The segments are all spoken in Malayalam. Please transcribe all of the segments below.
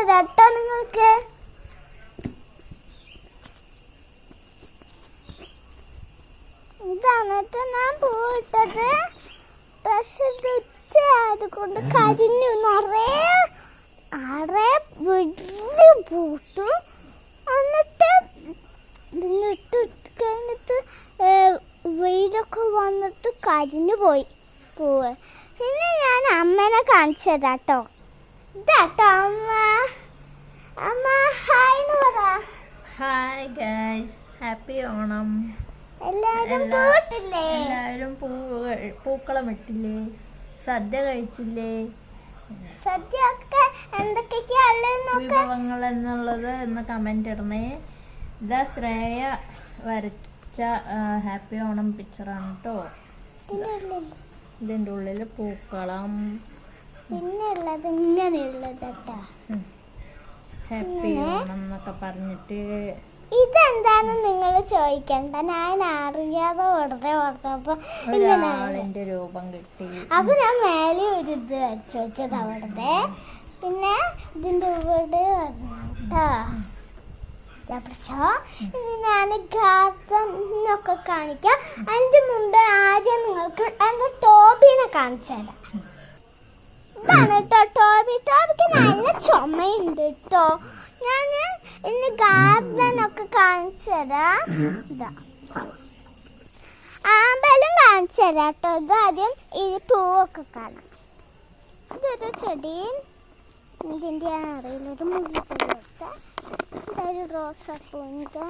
തരാട്ടോ നിങ്ങൾക്ക്. ഇതാണ് കേട്ടോ ഞാൻ പോയിട്ടത്. പക്ഷെ ഉച്ചയായതുകൊണ്ട് കരിഞ്ഞു നിറയെ വലിയ പൂട്ടു. എന്നിട്ട് കഴിഞ്ഞിട്ട് വെയിലൊക്കെ വന്നിട്ട് കരിഞ്ഞു പോയി പൂവ്. പിന്നെ ഞാൻ അമ്മേനെ കാണിച്ചതാട്ടോ. ഇതാട്ടോ അമ്മ. അമ്മ ഹായ് എന്ന് പറ. Hi guys, happy Onam. എല്ലാവരും പൂക്കളം ഇട്ടില്ലേ? സദ്യ കഴിച്ചില്ലേ? സദ്യ ഒക്കെ എന്തൊക്കെയാണ് വിഭവങ്ങൾ എന്നുള്ളത് എന്ന് കമന്റ് ഇടണേ. ഇതാ ശ്രേയ വരച്ച ഹാപ്പി ഓണം പിക്ചറാണ് കേട്ടോ. ഇതിൻ്റെ ഉള്ളിൽ പൂക്കളം, പിന്നെ ഉള്ളത് ഇങ്ങനെയുള്ളത് ഹാപ്പി ഓണം എന്നൊക്കെ പറഞ്ഞിട്ട്. ഇതെന്താന്ന് നിങ്ങൾ ചോദിക്കണ്ട, ഞാൻ അറിയാതെ വെറുതെ ഓർത്തപ്പോ ഒരാളിന്റെ രൂപം കിട്ടി. അപ്പൊ ഞാൻ മേലെ ഒരു ഇത് വരച്ചു വെച്ചത് അവിടുത്തെ. പിന്നെ ഇതിന്റെ ഇവിടെ ഞാൻ ഗാർഡനൊക്കെ കാണിക്കാം. അതിന്റെ മുമ്പ് ആദ്യം നിങ്ങൾക്ക് എന്റെ ടോബിനെ കാണിച്ചു തരാം. ഇതാണ് കേട്ടോ ടോബി. ടോബിക്ക് നല്ല ചുമയുണ്ട് കേട്ടോ. ഞാൻ ഇന്ന് ഗാർഡനൊക്കെ കാണിച്ചു തരാം. ഇതാ ആമ്പലും കാണിച്ചു തരാം കേട്ടോ. ഇത് ആദ്യം ഈ പൂവൊക്കെ കാണാം. ഇതൊരു ചെടിയും ഇതിൻ്റെ അറിയില്ല, ഒരു മുള്ളിച്ചെടിയൊക്കെ. ഇതൊരു റോസാപ്പൂവിൻ്റെ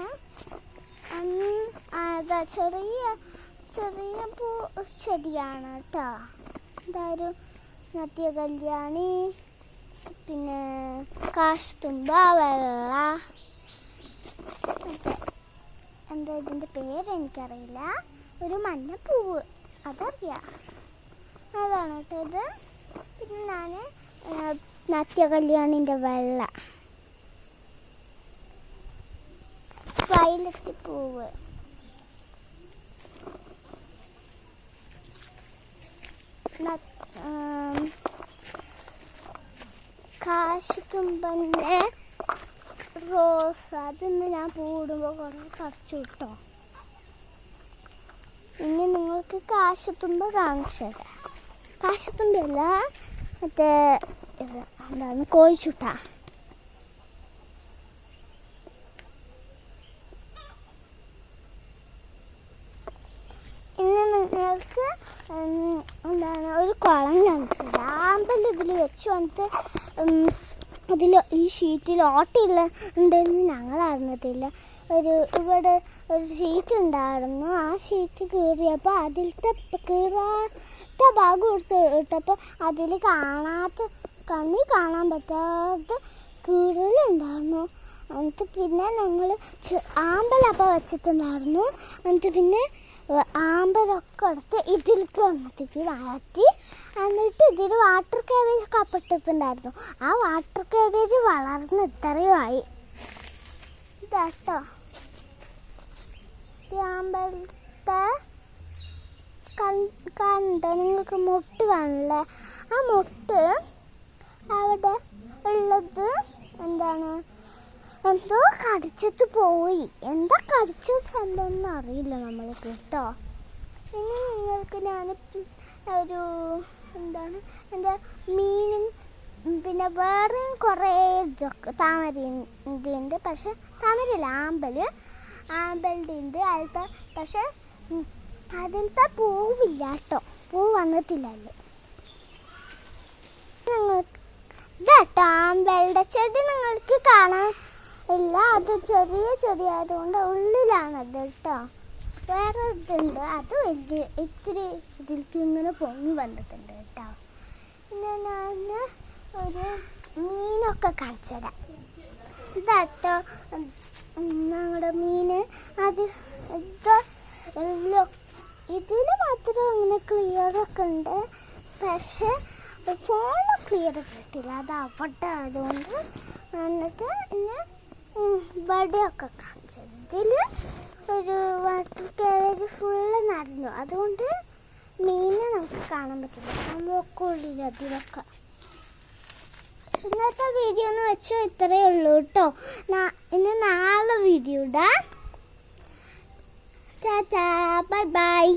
അതാ ചെറിയ ചെറിയ പൂ ചെടിയാണ് കേട്ടോ. ഇതൊരു നിത്യകല്യാണി, പിന്നെ കാശുതുമ്പ, വെള്ള, എന്താ ഇതിൻ്റെ പേര് എനിക്കറിയില്ല. ഒരു മഞ്ഞപ്പൂവ് അതറിയാം, അതാണ് കേട്ടോ ഇത്. പിന്നെ ഞാൻ നിത്യകല്യാണിൻ്റെ വെള്ള, വയലറ്റ് പൂവ്, കാശുതുമ്പൻ്റെ റോസ്. അതിന്ന് ഞാൻ പൂടുമ്പോൾ കുറേ പറിച്ചു കിട്ടോ. ഇനി നിങ്ങൾക്ക് കാശുതുമ്പ കാണിച്ചു തരാം. കാശുതുമ്പല്ല, മറ്റേ ഇത് എന്താണ്, കോഴിച്ചുട്ട. ഇനി നിങ്ങൾക്ക് എന്താണ് ഒരു കുളം കാണിച്ചു തരാം. ആമ്പൽ ഇതിൽ വെച്ച് വന്നിട്ട് അതിൽ ഈ ഷീറ്റിൽ ഓട്ടയുള്ള ഉണ്ടെന്ന് ഞങ്ങൾ അറിഞ്ഞതില്ല. ഇവിടെ ഒരു ഷീറ്റ് ഉണ്ടായിരുന്നു. ആ ഷീറ്റ് കീറിയപ്പോൾ അതിലത്തെ കീറാത്ത ഭാഗം എടുത്ത് ഇട്ടപ്പോൾ അതിൽ കണ്ണി കാണാൻ പറ്റാത്ത കീറലുണ്ടായിരുന്നു. എന്നിട്ട് പിന്നെ ഞങ്ങൾ ആമ്പലപ്പം വെച്ചിട്ടുണ്ടായിരുന്നു. എന്നിട്ട് പിന്നെ ആമ്പലൊക്കെ എടുത്ത് ഇതിലേക്ക് വന്നത്തേക്ക് മാറ്റി. എന്നിട്ട് ഇതിൽ വാട്ടർ കാബേജ് ഒക്കെ അപ്പിട്ടിട്ടുണ്ടായിരുന്നു. ആ വാട്ടർ കാബേജ് വളർന്ന് ഇത്രയുമായി. ഇതാട്ടോ ഈ ആമ്പലത്തെ കണ്ടോ നിങ്ങൾക്ക്? മുട്ട് കാണില്ലേ? ആ മുട്ട് അവിടെ ഉള്ളത് എന്താണ്, എന്തോ കടിച്ചിട്ട് പോയി. എന്താ കടിച്ച സംഭവം എന്ന് അറിയില്ല നമ്മൾക്ക് കേട്ടോ. ഇനി നിങ്ങൾക്ക് ഞാൻ ഒരു എന്താണ് എൻ്റെ മീനും പിന്നെ വേറെ കുറേ ഇതൊക്കെ താമരൻ്റെ ഉണ്ട്. പക്ഷെ താമരയില്ല, ആമ്പലിൻ്റെ ഉണ്ട് അതിലത്തെ. പക്ഷെ അതിലത്തെ പൂവില്ല കേട്ടോ, പൂ വന്നിട്ടില്ലല്ലോ. നിങ്ങൾക്ക് ഇതാട്ടോ ആമ്പലിൻ്റെ ചെടി നിങ്ങൾക്ക് കാണാൻ ഇല്ല, അത് ചെറിയ ചെടിയായതുകൊണ്ട് ഉള്ളിലാണത് കേട്ടോ. വേറെ ഇതുണ്ട്, അത് വലിയ ഇത്തിരി ഇതിലേക്ക് ഇങ്ങനെ പൊങ്ങി വന്നിട്ടുണ്ട് കേട്ടോ. പിന്നെ ഞാൻ ഒരു മീനൊക്കെ കാണിച്ചു തരാം. ഇതാട്ടോ ഞങ്ങളുടെ മീൻ. ഇതിൽ മാത്രം അങ്ങനെ ക്ലിയറൊക്കെ ഉണ്ട്, പക്ഷെ ഫോണിൽ ക്ലിയർ കിട്ടില്ല. അത് അവിടെ അതുകൊണ്ട്. എന്നിട്ട് പിന്നെ വടയൊക്കെ കാണിച്ചത്. ഇതിൽ ഒരു വാട്ടർ കാബേജ് ഫുള്ള് നിറഞ്ഞു, അതുകൊണ്ട് മീനെ നമുക്ക് കാണാൻ പറ്റില്ല. നോക്കുള്ളിൽ അതിലൊക്കെ ഇന്നത്തെ വീഡിയോ എന്ന് വെച്ചാൽ ഇത്രയേ ഉള്ളൂ കേട്ടോ. ഇനി നാളെ വീഡിയോ ഇടാം. Tata, bye bye.